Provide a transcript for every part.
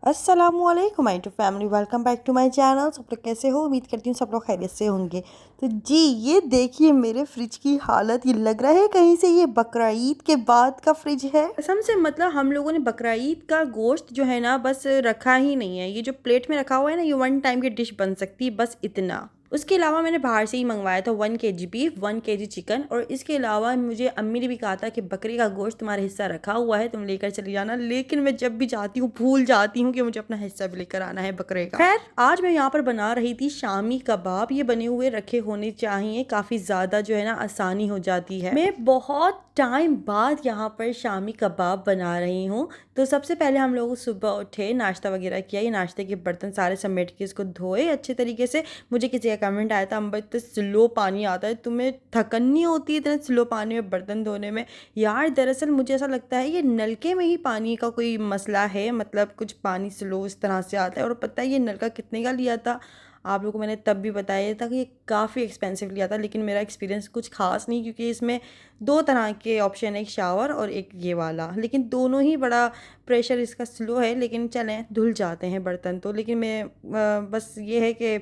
अस्सलामुअलैकुम my to family, welcome back to my channel. सब लोग कैसे हो? उम्मीद करती हूँ सब लोग खैरियत से होंगे। तो जी ये देखिए मेरे फ्रिज की हालत, ये लग रहा है कहीं से ये बकरा ईद के बाद का फ्रिज है। कसम से मतलब हम लोगों ने बकरा ईद का गोश्त जो है ना बस रखा ही नहीं है। ये जो प्लेट में रखा हुआ है ना, ये वन टाइम की डिश बन सकती है, बस इतना। उसके अलावा मैंने बाहर से ही मंगवाया था 1 kg बीफ, 1 kg चिकन, और इसके अलावा मुझे अम्मी ने भी कहा था कि बकरी का गोश्त तुम्हारा हिस्सा रखा हुआ है, तुम लेकर चली जाना। लेकिन मैं जब भी जाती हूँ भूल जाती हूँ कि मुझे अपना हिस्सा भी लेकर आना है बकरे का। खैर आज मैं यहाँ पर बना रही थी शामी कबाब। ये बने हुए रखे होने चाहिए, काफ़ी ज़्यादा जो है ना आसानी हो जाती है। मैं बहुत टाइम बाद यहाँ पर शामी कबाब बना रही हूँ। तो सबसे पहले हम लोग सुबह उठे, नाश्ता वगैरह किया। ये नाश्ते के बर्तन सारे समेट के इसको धोए अच्छे तरीके से। मुझे किसी का कमेंट आया था, अम्बर इतना स्लो पानी आता है, तुम्हें थकन नहीं होती इतना स्लो पानी में बर्तन धोने में? यार दरअसल मुझे ऐसा लगता है ये नलके में ही पानी का कोई मसला है, मतलब कुछ पानी स्लो इस तरह से आता है। और पता है ये नलका कितने का लिया था? आप लोगों को मैंने तब भी बताया था कि ये काफ़ी एक्सपेंसिव लिया था, लेकिन मेरा एक्सपीरियंस कुछ खास नहीं, क्योंकि इसमें दो तरह के ऑप्शन है, एक शावर और एक ये वाला। लेकिन दोनों ही बड़ा प्रेशर इसका स्लो है, लेकिन चलें धुल जाते हैं बर्तन तो। लेकिन मैं बस ये है कि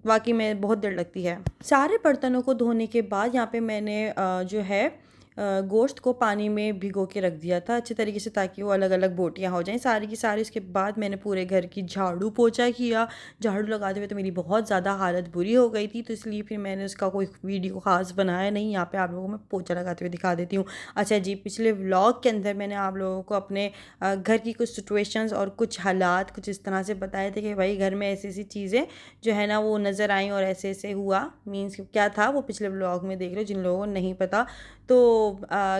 वाकई में बहुत देर लगती है। सारे बर्तनों को धोने के बाद यहाँ पे मैंने जो है गोश्त को पानी में भिगो के रख दिया था अच्छे तरीके से, ताकि वो अलग अलग बोटियाँ हो जाएं सारी की सारी। उसके बाद मैंने पूरे घर की झाड़ू पोछा किया। झाड़ू लगाते हुए तो मेरी बहुत ज़्यादा हालत बुरी हो गई थी, तो इसलिए फिर मैंने उसका कोई वीडियो ख़ास बनाया नहीं। यहाँ पे आप लोगों को मैं पोछा लगाते हुए दिखा देती हूँ। अच्छा जी, पिछले व्लॉग के अंदर मैंने आप लोगों को अपने घर की कुछ सिचुएशंस और कुछ हालात कुछ इस तरह से बताए थे कि भाई घर में ऐसी ऐसी चीज़ें जो है ना वो नज़र आई और ऐसे ऐसे हुआ। मीन्स क्या था वो पिछले व्लॉग में देख लो जिन लोगों को नहीं पता। तो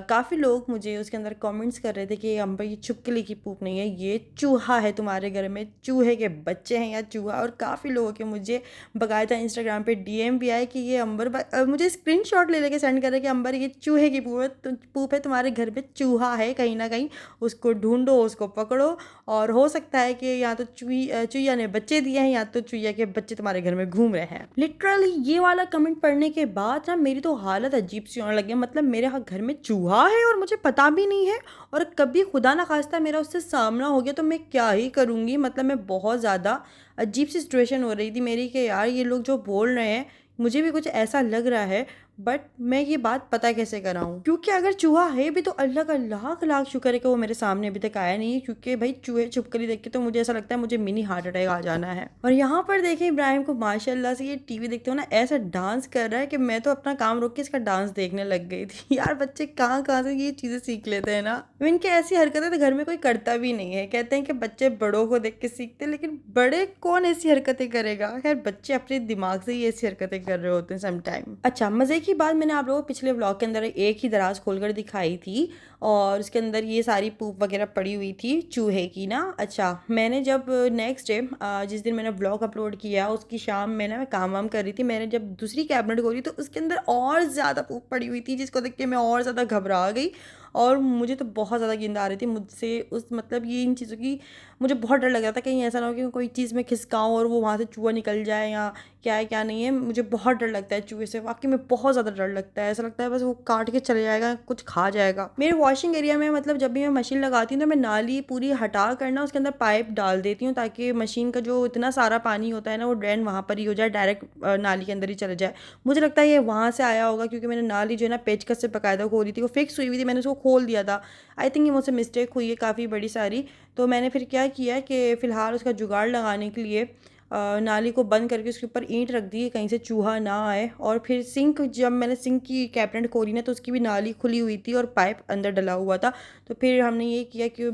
काफ़ी लोग मुझे उसके अंदर कमेंट्स कर रहे थे कि अम्बर ये छिपकली की पूप नहीं है, ये चूहा है तुम्हारे घर में, चूहे के बच्चे हैं या चूहा। और काफ़ी लोगों के मुझे बाकायदा इंस्टाग्राम पे डीएम भी आए कि ये अम्बर मुझे स्क्रीनशॉट ले लेके सेंड कर रहे कि अम्बर ये चूहे की पूप है, तुम्हारे घर में चूहा है कहीं ना कहीं, उसको ढूंढो, उसको पकड़ो। और हो सकता है कि या तो चुईया ने बच्चे दिए हैं या तो चुईया के बच्चे तुम्हारे घर में घूम रहे हैं। लिटरली ये वाला कमेंट पढ़ने के बाद ना मेरी तो हालत अजीब सी होने लगी। मतलब मेरे घर में चूहा है और मुझे पता भी नहीं है, और कभी खुदा ना खास्ता मेरा उससे सामना हो गया तो मैं क्या ही करूँगी। मतलब मैं बहुत ज़्यादा अजीब सी सिचुएशन हो रही थी मेरी कि यार ये लोग जो बोल रहे हैं मुझे भी कुछ ऐसा लग रहा है, बट मैं ये बात पता कैसे कराऊँ? क्योंकि अगर चूहा है भी तो अल्लाह का लाख लाख शुक्र है कि वो मेरे सामने अभी तक आया नहीं है, क्योंकि भाई चूहे छिपकली देख के तो मुझे ऐसा लगता है मुझे मिनी हार्ट अटैक आ जाना है। और यहाँ पर देखें इब्राहिम को माशाल्लाह से, ये टीवी देखते हो ना ऐसा डांस कर रहा है कि मैं तो अपना काम रोक के इसका डांस देखने लग गई थी। यार बच्चे कहाँ कहाँ से ये चीज़ें सीख लेते हैं ना। इनकी ऐसी हरकतें तो घर में कोई करता भी नहीं है। कहते हैं कि बच्चे बड़ों को देख के सीखते हैं, लेकिन बड़े कौन ऐसी हरकतें करेगा? खैर बच्चे अपने दिमाग से ही ऐसी हरकतें कर रहे होते हैं सम टाइम। अच्छा मज़े की बात, मैंने आप लोगों को पिछले व्लॉग के अंदर एक ही दराज खोलकर दिखाई थी और उसके अंदर ये सारी पूप वगैरह पड़ी हुई थी चूहे की ना। अच्छा मैंने जब नेक्स्ट डे जिस दिन मैंने व्लॉग अपलोड किया उसकी शाम में ना मैं काम वाम कर रही थी, मैंने जब दूसरी कैबिनेट खोली तो उसके अंदर और ज़्यादा पूप पड़ी हुई थी, जिसको देख के मैं और ज़्यादा घबरा गई। और मुझे तो बहुत ज़्यादा गिंद आ रही थी मुझसे उस, मतलब ये इन चीज़ों की मुझे बहुत डर लग रहा था कहीं ऐसा ना हो कि कोई चीज़ में खिसकाऊँ और वो वहाँ से चूहा निकल जाए या क्या है क्या नहीं है। मुझे बहुत डर लगता है चूहे से, वाकई में बहुत ज़्यादा डर लगता है। ऐसा लगता है बस वो काट के चले जाएगा, कुछ खा जाएगा। मेरे वॉशिंग एरिया में मतलब जब भी मैं मशीन लगाती हूँ तो मैं नाली पूरी हटा कर ना उसके अंदर पाइप डाल देती हूँ, ताकि मशीन का जो इतना सारा पानी होता है ना वो ड्रेन वहाँ पर ही हो जाए, डायरेक्ट नाली के अंदर ही चले जाए। मुझे लगता है ये वहाँ से आया होगा, क्योंकि मैंने नाली जो है ना पेचकस से बाकायदा खोली थी, वो फिक्स हुई हुई थी, मैंने उसको खोल दिया था। आई थिंक ये मुझसे मिस्टेक हुई है काफ़ी बड़ी सारी। तो मैंने फिर क्या किया कि फ़िलहाल उसका जुगाड़ लगाने के लिए नाली को बंद करके उसके ऊपर ईंट रख दी कहीं से चूहा ना आए। और फिर सिंक, जब मैंने सिंक की कैबिनेट खोली ना तो उसकी भी नाली खुली हुई थी और पाइप अंदर डला हुआ था। तो फिर हमने ये किया कि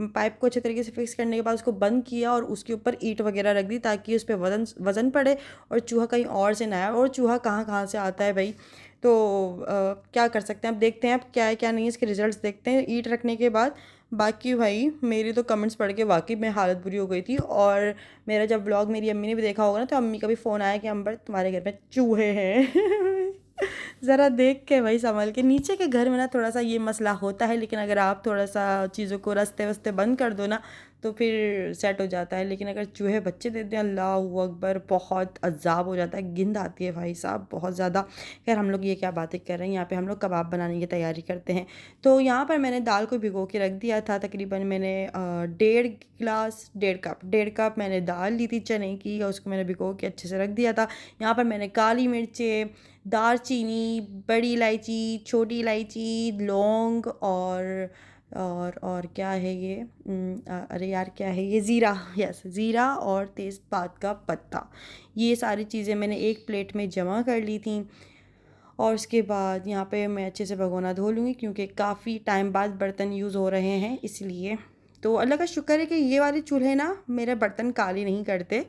पाइप को अच्छे तरीके से फिक्स करने के बाद उसको बंद किया और उसके ऊपर ईंट वगैरह रख दी, ताकि उस पर वज़न पड़े और चूहा कहीं और से ना आए। और चूहा कहाँ कहाँ से आता है भाई, तो क्या कर सकते हैं। अब देखते हैं अब क्या है क्या नहीं है, इसके रिजल्ट्स देखते हैं ईंट रखने के बाद। बाकी भाई मेरी तो कमेंट्स पढ़ के वाकई में हालत बुरी हो गई थी। और मेरा जब व्लॉग मेरी अम्मी ने भी देखा होगा ना तो अम्मी का भी फ़ोन आया कि अम्बर तुम्हारे घर में चूहे हैं। ज़रा देख के भाई संभल के। नीचे के घर में ना थोड़ा सा ये मसला होता है, लेकिन अगर आप थोड़ा सा चीज़ों को रास्ते वस्ते बंद कर दो ना तो फिर सेट हो जाता है। लेकिन अगर चूहे बच्चे देते हैं, अल्लाहू अकबर, बहुत अज़ाब हो जाता है, गिंद आती है भाई साहब बहुत ज़्यादा। खैर हम लोग ये क्या बातें कर रहे हैं, यहाँ पे हम लोग कबाब बनाने की तैयारी करते हैं। तो यहाँ पर मैंने दाल को भिगो के रख दिया था। तकरीबन मैंने 1.5 कप मैंने दाल ली थी चने की, और उसको मैंने भिगो के अच्छे से रख दिया था। यहाँ पर मैंने काली मिर्चें, दालचीनी, बड़ी इलायची, छोटी इलायची, लौंग और क्या है ये, अरे यार क्या है ये, ज़ीरा, यस ज़ीरा और तेज़पात का पत्ता, ये सारी चीज़ें मैंने एक प्लेट में जमा कर ली थी। और उसके बाद यहाँ पे मैं अच्छे से भगोना धो लूँगी, क्योंकि काफ़ी टाइम बाद बर्तन यूज़ हो रहे हैं इसलिए। तो अल्लाह का शुक्र है कि ये वाले चूल्हे ना मेरे बर्तन काले नहीं करते,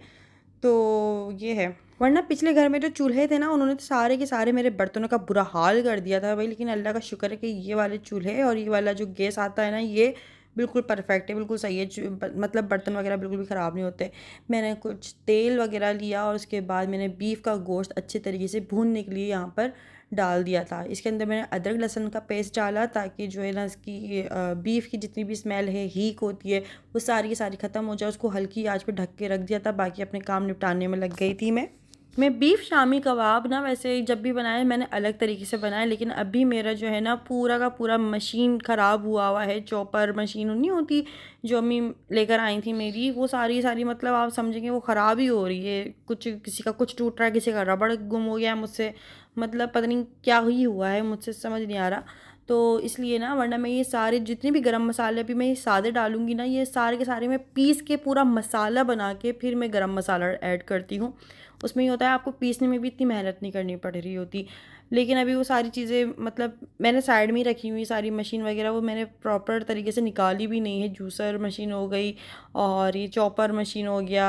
तो ये है। वरना पिछले घर में जो चूल्हे थे ना, उन्होंने तो सारे के सारे मेरे बर्तनों का बुरा हाल कर दिया था भाई। लेकिन अल्लाह का शुक्र है कि ये वाले चूल्हे और ये वाला जो गैस आता है ना, ये बिल्कुल परफेक्ट है, बिल्कुल सही है। मतलब बर्तन वगैरह बिल्कुल भी ख़राब नहीं होते। मैंने कुछ तेल वगैरह लिया और उसके बाद मैंने बीफ का गोश्त अच्छे तरीके से भूनने के लिए यहाँ पर डाल दिया था। इसके अंदर मैंने अदरक लहसुन का पेस्ट डाला, ताकि जो है ना इसकी बीफ की जितनी भी स्मेल है, हीक होती है, वो सारी की सारी ख़त्म हो जाए। उसको हल्की आंच पे ढक के रख दिया था। बाकी अपने काम निपटाने में लग गई थी मैं बीफ शामी कबाब ना वैसे जब भी बनाए मैंने अलग तरीके से बनाए, लेकिन अभी मेरा जो है ना पूरा का पूरा मशीन ख़राब हुआ है। चॉपर मशीन नहीं होती जो अम्मी लेकर आई थी मेरी, वो सारी मतलब आप समझेंगे वो ख़राब ही हो रही है। कुछ किसी का कुछ टूट रहा है, किसी का रबड़ गुम हो गया मुझसे, मतलब पता नहीं क्या ही हुआ है, मुझसे समझ नहीं आ रहा। तो इसलिए ना, वरना मैं ये सारे जितने भी गरम मसाले अभी मैं ये सादे डालूंगी ना, ये सारे के सारे मैं पीस के पूरा मसाला बना के फिर मैं गरम मसाला ऐड करती हूँ। उसमें ये होता है आपको पीसने में भी इतनी मेहनत नहीं करनी पड़ रही होती। लेकिन अभी वो सारी चीज़ें मतलब मैंने साइड में ही रखी हुई, सारी मशीन वगैरह वो मैंने प्रॉपर तरीके से निकाली भी नहीं है। जूसर मशीन हो गई, और ये चॉपर मशीन हो गया,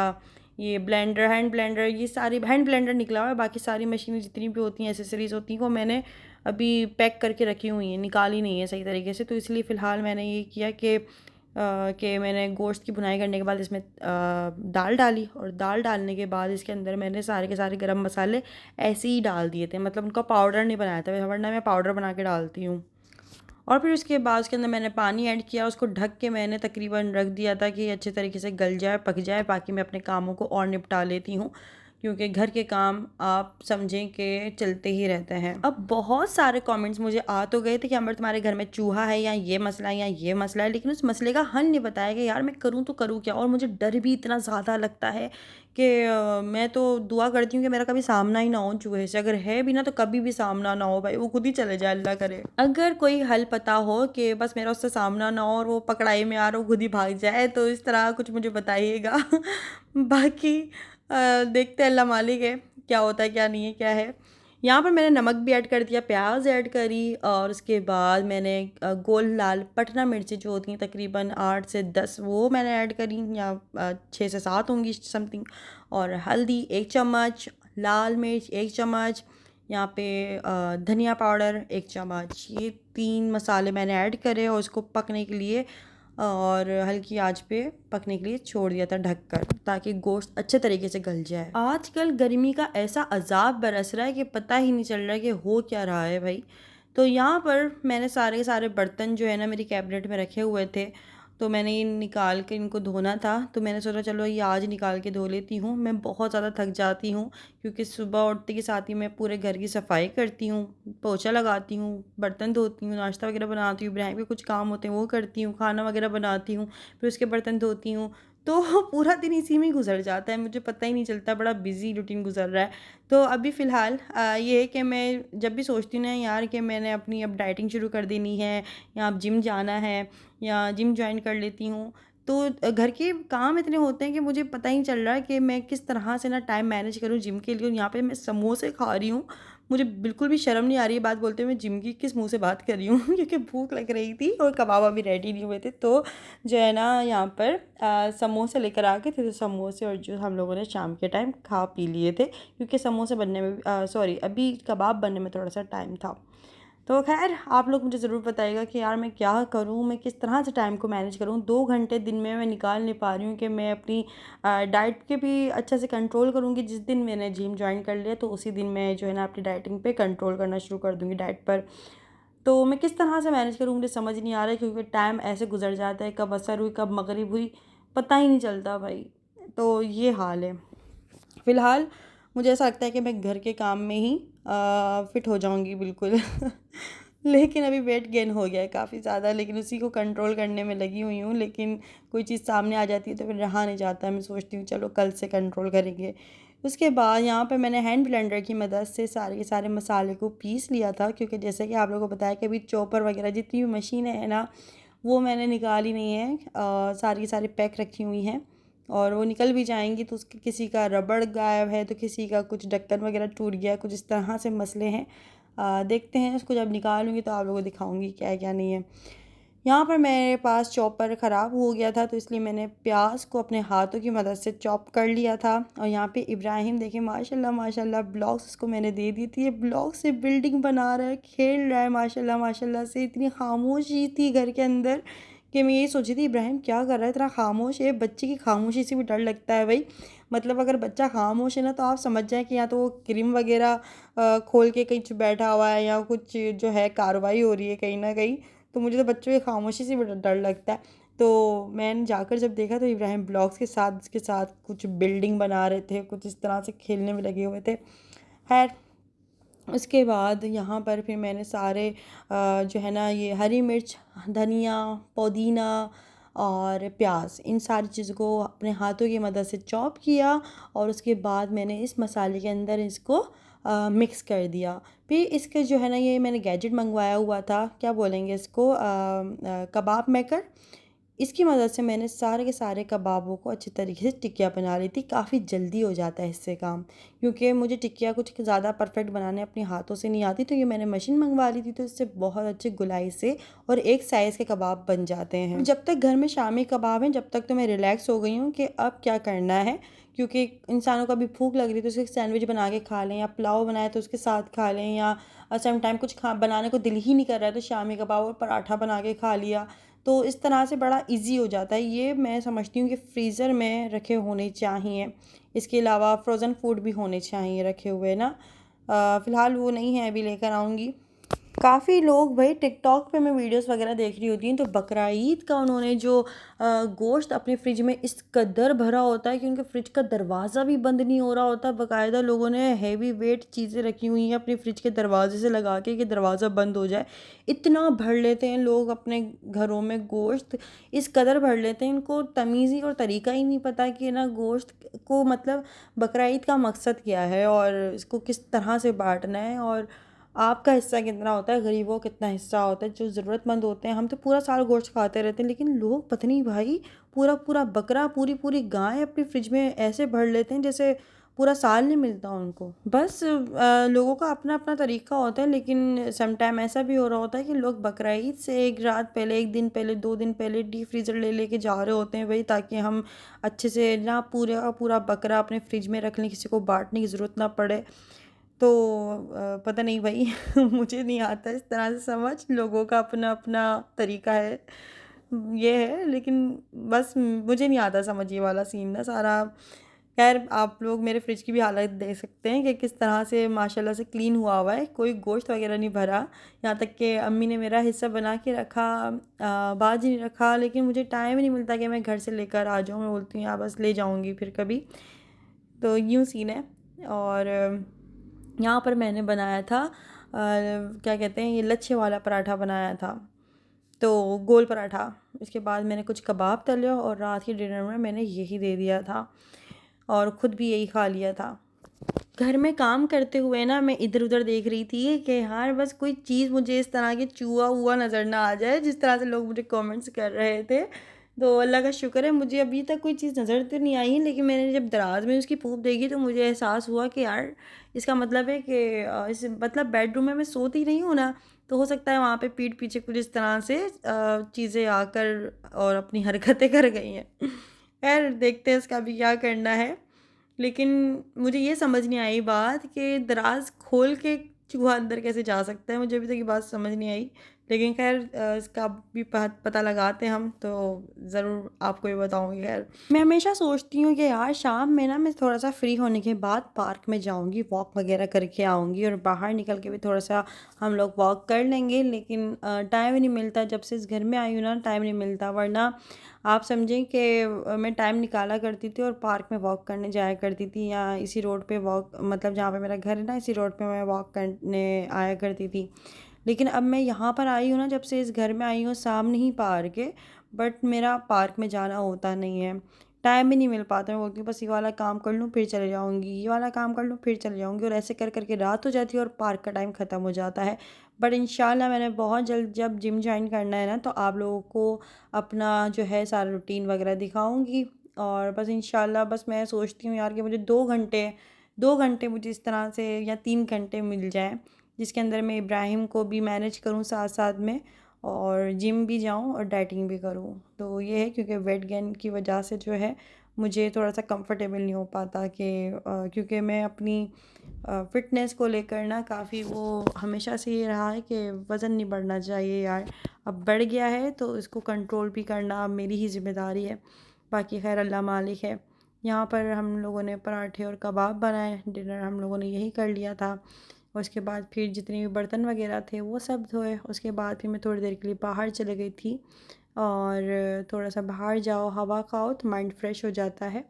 ये ब्लेंडर, हैंड ब्लेंडर, ये सारी हैंड ब्लेंडर निकला हुआ है। बाकी सारी मशीनें जितनी भी होती हैं, एसेसरीज़ होती हैं, वो मैंने अभी पैक करके रखी हुई हैं, निकाली नहीं है सही तरीके से। तो इसलिए फ़िलहाल मैंने ये किया कि मैंने गोश्त की भुनाई करने के बाद इसमें दाल डाली, और दाल डालने के बाद इसके अंदर मैंने सारे के सारे गरम मसाले ऐसे ही डाल दिए थे, मतलब उनका पाउडर नहीं बनाया था, वरना मैं पाउडर बना के डालती हूँ। और फिर उसके बाद उसके अंदर मैंने पानी ऐड किया, उसको ढक के मैंने तकरीबन रख दिया था कि अच्छे तरीके से गल जाए, पक जाए। बाकी मैं अपने कामों को और निपटा लेती हूँ, क्योंकि घर के काम आप समझें कि चलते ही रहते हैं। अब बहुत सारे कमेंट्स मुझे आ तो गए थे कि अमर तुम्हारे घर में चूहा है, या ये मसला है, या ये मसला है, लेकिन उस मसले का हल नहीं बताया कि यार मैं करूँ तो करूँ क्या। और मुझे डर भी इतना ज़्यादा लगता है कि मैं तो दुआ करती हूँ कि मेरा कभी सामना ही ना हो चूहे से। अगर है भी ना तो कभी भी सामना ना हो भाई, वो खुद ही चले जाए, अल्लाह करे। अगर कोई हल पता हो कि बस मेरा उससे सामना ना हो और वो पकड़ाई में आ रहा हो, खुद ही भाग जाए, तो इस तरह कुछ मुझे बताइएगा। बाकी देखते हैं, अल्लाह मालिक है, क्या होता है क्या नहीं है क्या है। यहाँ पर मैंने नमक भी ऐड कर दिया, प्याज ऐड करी, और उसके बाद मैंने गोल लाल पटना मिर्ची जो होती हैं तकरीबन 8 से 10 वो मैंने ऐड करी, या 6 से 7 होंगी समथिंग। और हल्दी 1 चम्मच, लाल मिर्च 1 चम्मच, यहाँ पे धनिया पाउडर 1 चम्मच, ये 3 मसाले मैंने ऐड करे और उसको पकने के लिए और हल्की आंच पे पकने के लिए छोड़ दिया था ढककर, ताकि गोश्त अच्छे तरीके से गल जाए। आजकल गर्मी का ऐसा अजाब बरस रहा है कि पता ही नहीं चल रहा है कि हो क्या रहा है भाई। तो यहाँ पर मैंने सारे के सारे बर्तन जो है ना मेरी कैबिनेट में रखे हुए थे, तो मैंने ये निकाल के इनको धोना था, तो मैंने सोचा चलो ये आज निकाल के धो लेती हूँ। मैं बहुत ज़्यादा थक जाती हूँ, क्योंकि सुबह उठते के साथ ही मैं पूरे घर की सफाई करती हूँ, पोछा लगाती हूँ, बर्तन धोती हूँ, नाश्ता वगैरह बनाती हूँ, इब्राहिम के कुछ काम होते हैं वो करती हूँ, खाना वगैरह बनाती हूँ, फिर उसके बर्तन धोती हूँ। तो पूरा दिन इसी में ही गुजर जाता है, मुझे पता ही नहीं चलता, बड़ा बिजी रूटीन गुजर रहा है। तो अभी फ़िलहाल ये है कि मैं जब भी सोचती हूँ ना यार कि मैंने अपनी अब डाइटिंग शुरू कर देनी है, या अब जिम जाना है, या जिम ज्वाइन कर लेती हूँ, तो घर के काम इतने होते हैं कि मुझे पता ही नहीं चल रहा है कि मैं किस तरह से ना टाइम मैनेज करूँ जिम के लिए। और यहाँ पे मैं समोसे खा रही हूँ, मुझे बिल्कुल भी शर्म नहीं आ रही है बात बोलते हुए, मैं जिम की किस मुंह से बात कर रही हूँ। क्योंकि भूख लग रही थी और कबाब अभी रेडी नहीं हुए थे, तो जो है ना यहाँ पर समोसे लेकर आ गए थे, तो समोसे और जूस हम लोगों ने शाम के टाइम खा पी लिए थे, क्योंकि समोसे बनने में सॉरी अभी कबाब बनने में थोड़ा सा टाइम था। तो खैर आप लोग मुझे ज़रूर बताइएगा कि यार मैं क्या करूँ, मैं किस तरह से टाइम को मैनेज करूँ। 2 घंटे दिन में मैं निकाल नहीं पा रही हूँ कि मैं अपनी डाइट के भी अच्छे से कंट्रोल करूँगी। जिस दिन मैंने जिम ज्वाइन कर लिया तो उसी दिन मैं जो है ना अपनी डाइटिंग पे कंट्रोल करना शुरू कर दूँगी, डाइट पर। तो मैं किस तरह से मैनेज करूँ मुझे समझ नहीं आ रहा है, क्योंकि टाइम ऐसे गुजर जाता है, कब असर हुई कब मगरिब हुई पता ही नहीं चलता भाई। तो ये हाल है फ़िलहाल। मुझे ऐसा लगता है कि मैं घर के काम में ही फ़िट हो जाऊंगी बिल्कुल। लेकिन अभी वेट गेन हो गया है काफ़ी ज़्यादा, लेकिन उसी को कंट्रोल करने में लगी हुई हूँ। लेकिन कोई चीज़ सामने आ जाती है तो फिर रहा नहीं जाता, मैं सोचती हूँ चलो कल से कंट्रोल करेंगे। उसके बाद यहाँ पर मैंने हैंड ब्लेंडर की मदद से सारे के सारे मसाले को पीस लिया था, क्योंकि जैसे कि आप लोगों को बताया कि अभी चॉपर वगैरह जितनी भी मशीनें हैं ना, वो मैंने निकाली नहीं है। सारी की सारी पैक रखी हुई हैं और वो निकल भी जाएंगी तो उसके किसी का रबड़ गायब है तो किसी का कुछ ढक्कन वगैरह टूट गया, कुछ इस तरह से मसले हैं। देखते हैं, उसको जब निकालूंगी तो आप लोगों को दिखाऊंगी क्या है क्या नहीं है। यहाँ पर मेरे पास चॉपर ख़राब हो गया था तो इसलिए मैंने प्याज को अपने हाथों की मदद से चॉप कर लिया था। और यहाँ पे इब्राहिम देखें माशाल्लाह माशाल्लाह ब्लॉक्स उसको मैंने दे दी थी, ये ब्लॉक से बिल्डिंग बना रहा है, खेल रहा है माशाल्लाह माशाल्लाह से। इतनी खामोशी थी घर के अंदर कि मैं यही सोची थी इब्राहिम क्या कर रहा है, इतना खामोश है। बच्चे की खामोशी से भी डर लगता है भाई। मतलब अगर बच्चा खामोश है ना तो आप समझ जाएं कि या तो वो क्रीम वगैरह खोल के कहीं बैठा हुआ है या कुछ जो है कार्रवाई हो रही है कहीं ना कहीं। तो मुझे तो बच्चों की खामोशी से बड़ा डर लगता है। तो मैंने जाकर जब देखा तो इब्राहिम ब्लॉक्स के साथ उसके साथ कुछ बिल्डिंग बना रहे थे, कुछ इस तरह से खेलने में लगे हुए थे। खैर उसके बाद यहाँ पर फिर मैंने सारे जो है ना ये हरी मिर्च, धनिया, पुदीना और प्याज, इन सारी चीज़ों को अपने हाथों की मदद से चॉप किया और उसके बाद मैंने इस मसाले के अंदर इसको मिक्स कर दिया। फिर इसके जो है ना ये मैंने गैजेट मंगवाया हुआ था, क्या बोलेंगे इसको, कबाब मेकर। इसकी मदद से मैंने सारे के सारे कबाबों को अच्छी तरीके से टिक्कियाँ बना ली थी। काफ़ी जल्दी हो जाता है इससे काम, क्योंकि मुझे टिक्कियाँ कुछ ज़्यादा परफेक्ट बनाने अपने हाथों से नहीं आती, तो ये मैंने मशीन मंगवा ली थी तो इससे बहुत अच्छे गुलाई से और एक साइज़ के कबाब बन जाते हैं। जब तक घर में शामी कबाब हैं जब तक तो मैं रिलैक्स हो गई हूँ कि अब क्या करना है, क्योंकि इंसानों को अभी भूख लग रही है तो उसके सैंडविच बना के खा लें या पुलाव बनाए तो उसके साथ खा लें, या सम टाइम कुछ खा बनाने को दिल ही नहीं कर रहा है तो शामी कबाब और पराठा बना के खा लिया। तो इस तरह से बड़ा इजी हो जाता है। ये मैं समझती हूँ कि फ्रीज़र में रखे होने चाहिए। इसके अलावा फ्रोज़न फूड भी होने चाहिए रखे हुए ना। फ़िलहाल वो नहीं है, अभी लेकर आऊँगी। काफ़ी लोग भाई टिकटॉक पे मैं वीडियोस वगैरह देख रही होती हूँ तो बकरा ईद का उन्होंने जो गोश्त अपने फ्रिज में इस कदर भरा होता है कि उनके फ्रिज का दरवाज़ा भी बंद नहीं हो रहा होता। बाकायदा लोगों ने हैवी वेट चीज़ें रखी हुई हैं अपने फ्रिज के दरवाजे से लगा के कि दरवाज़ा बंद हो जाए। इतना भर लेते हैं लोग अपने घरों में गोश्त, इस कदर भर लेते हैं, इनको तमीज़ी और तरीका ही नहीं पता कि ना गोश्त को मतलब बकरा ईद का मकसद क्या है और इसको किस तरह से बांटना है और आपका हिस्सा कितना होता है, गरीबों का कितना हिस्सा होता है, जो ज़रूरतमंद होते हैं। हम तो पूरा साल गोश्त खाते रहते हैं, लेकिन लोग पता नहीं भाई पूरा पूरा बकरा, पूरी पूरी गाय अपनी फ्रिज में ऐसे भर लेते हैं जैसे पूरा साल नहीं मिलता उनको। बस लोगों का अपना अपना तरीका होता है, लेकिन सम टाइम ऐसा भी हो रहा होता है कि लोग बकरा ईद से एक रात पहले, एक दिन पहले, 2 दिन पहले डीप फ्रीज़र ले लेके जा रहे होते हैं भाई, ताकि हम अच्छे से ना पूरा पूरा बकरा अपने फ्रिज में रख लें, किसी को बांटने की ज़रूरत ना पड़े। तो पता नहीं भाई मुझे नहीं आता इस तरह से समझ, लोगों का अपना अपना तरीका है, ये है। लेकिन बस मुझे नहीं आता समझ ये वाला सीन ना सारा। खैर आप लोग मेरे फ्रिज की भी हालत देख सकते हैं कि किस तरह से माशाल्लाह से क्लीन हुआ हुआ है, कोई गोश्त वगैरह नहीं भरा। यहाँ तक कि अम्मी ने मेरा हिस्सा बना के रखा, बाज नहीं रखा, लेकिन मुझे टाइम ही नहीं मिलता कि मैं घर से लेकर आ जाऊँ। मैं बोलती हूँ यार बस ले जाऊँगी फिर कभी। तो यूँ सीन है। और यहाँ पर मैंने बनाया था क्या कहते हैं ये लच्छे वाला पराठा बनाया था, तो गोल पराठा। इसके बाद मैंने कुछ कबाब तले और रात के डिनर में मैंने यही दे दिया था और ख़ुद भी यही खा लिया था। घर में काम करते हुए ना मैं इधर उधर देख रही थी कि यार बस कोई चीज़ मुझे इस तरह की चूहा हुआ नज़र ना आ जाए, जिस तरह से लोग मुझे कमेंट्स कर रहे थे। तो अल्लाह का शुक्र है मुझे अभी तक कोई चीज़ नज़र तो नहीं आई, लेकिन मैंने जब दराज में उसकी पूँप देखी तो मुझे एहसास हुआ कि यार इसका मतलब है कि इस मतलब बेडरूम में मैं सोती नहीं हूँ ना, तो हो सकता है वहाँ पे पीठ पीछे कुछ इस तरह से चीज़ें आकर और अपनी हरकतें कर गई हैं। खैर देखते हैं इसका भी क्या करना है। लेकिन मुझे ये समझ नहीं आई बात कि दराज खोल के चूहा अंदर कैसे जा सकता है, मुझे अभी तक ये बात समझ नहीं आई। लेकिन खैर इसका भी पता लगाते हम तो ज़रूर आपको ये बताऊँगी। खैर मैं हमेशा सोचती हूँ कि यार शाम में ना मैं थोड़ा सा फ्री होने के बाद पार्क में जाऊँगी, वॉक वगैरह करके आऊँगी और बाहर निकल के भी थोड़ा सा हम लोग वॉक कर लेंगे, लेकिन टाइम ही नहीं मिलता। जब से इस घर में आई हूँ ना टाइम नहीं मिलता, वरना आप समझें कि मैं टाइम निकाला करती थी और पार्क में वॉक करने जाया करती थी, या इसी रोड पे वॉक, मतलब जहाँ पे मेरा घर है ना इसी रोड पे मैं वॉक करने आया करती थी। लेकिन अब मैं यहाँ पर आई हूँ ना, जब से इस घर में आई हूँ, सामने ही पार्क है, बट मेरा पार्क में जाना होता नहीं है, टाइम ही नहीं मिल पाता। मैं बोलती हूँ बस ये वाला काम कर लूँ फिर चले जाऊँगी, ये वाला काम कर लूँ फिर चले जाऊँगी, और ऐसे कर करके रात हो जाती है और पार्क का टाइम ख़त्म हो जाता है। बट इंशाल्लाह मैंने बहुत जल्द जब जिम ज्वाइन करना है ना, तो आप लोगों को अपना जो है सारा रूटीन वगैरह दिखाऊँगी। और बस इंशाल्लाह बस मैं सोचती हूँ यार कि मुझे 2 घंटे मुझे इस तरह से, या 3 घंटे मिल जाए, जिसके अंदर मैं इब्राहिम को भी मैनेज करूँ साथ साथ में, और जिम भी जाऊँ और डाइटिंग भी करूँ। तो ये है, क्योंकि वेट गेन की वजह से जो है मुझे थोड़ा सा कंफर्टेबल नहीं हो पाता कि क्योंकि मैं अपनी फ़िटनेस को लेकर ना काफ़ी वो हमेशा से ये रहा है कि वज़न नहीं बढ़ना चाहिए यार। अब बढ़ गया है तो इसको कंट्रोल भी करना अब मेरी ही ज़िम्मेदारी है। बाकी खैर अल्लाह मालिक है। यहाँ पर हम लोगों ने पराठे और कबाब बनाए, डिनर हम लोगों ने यही कर लिया था। उसके बाद फिर जितने भी बर्तन वगैरह थे वो सब धोए। उसके बाद फिर मैं थोड़ी देर के लिए बाहर चले गई थी, और थोड़ा सा बाहर जाओ, हवा खाओ तो माइंड फ्रेश हो जाता है।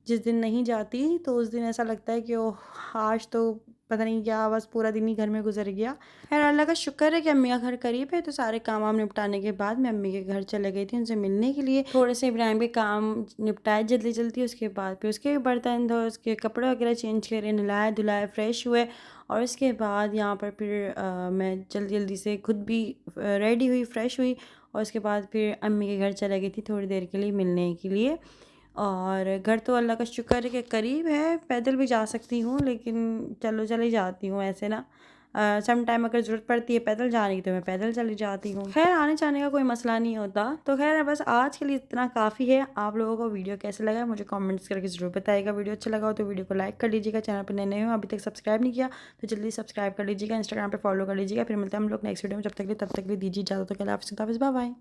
जिस दिन नहीं जाती तो उस दिन ऐसा लगता है कि ओह, आज तो पता नहीं क्या, बस पूरा दिन ही घर में गुजर गया। खैर अल्लाह का शुक्र है कि अम्मी का घर करीब है, तो सारे काम वाम निपटाने के बाद मैं अम्मी के घर चले गई थी उनसे मिलने के लिए। थोड़े से इब्राहिम के काम निपटाए जल्दी जल्दी, उसके बाद फिर उसके बर्तन धोए, उसके कपड़े वगैरह चेंज करे, नहाए धुलाए, फ्रेश हुए। और उसके बाद यहाँ पर फिर मैं जल्दी जल्दी से खुद भी रेडी हुई, फ्रेश हुई, और उसके बाद फिर अम्मी के घर चली गई थी थोड़ी देर के लिए मिलने के लिए। और घर तो अल्लाह का शुक्र है कि करीब है, पैदल भी जा सकती हूँ, लेकिन चलो चली जाती हूँ ऐसे ना। सम टाइम अगर ज़रूरत पड़ती है पैदल जाने की तो मैं पैदल चली जाती हूँ। खैर आने जाने का कोई मसला नहीं होता। तो खैर बस आज के लिए इतना काफ़ी है। आप लोगों को वीडियो कैसे लगा मुझे कमेंट्स करके ज़रूर बताइएगा। वीडियो अच्छा लगा हो तो वीडियो को लाइक कर लीजिएगा। चैनल पर नए हो अभी तक सब्सक्राइब नहीं किया तो जल्दी सब्सक्राइब कर लीजिएगा। इंस्टाग्राम पर फॉलो कर लीजिएगा। फिर मिलते हैं हम लोग नेक्स्ट वीडियो में। जब तक के लिए तब तक के लिए दीजिए इजाज़त। तो अल्लाह हाफ़िज़, बाय बाय।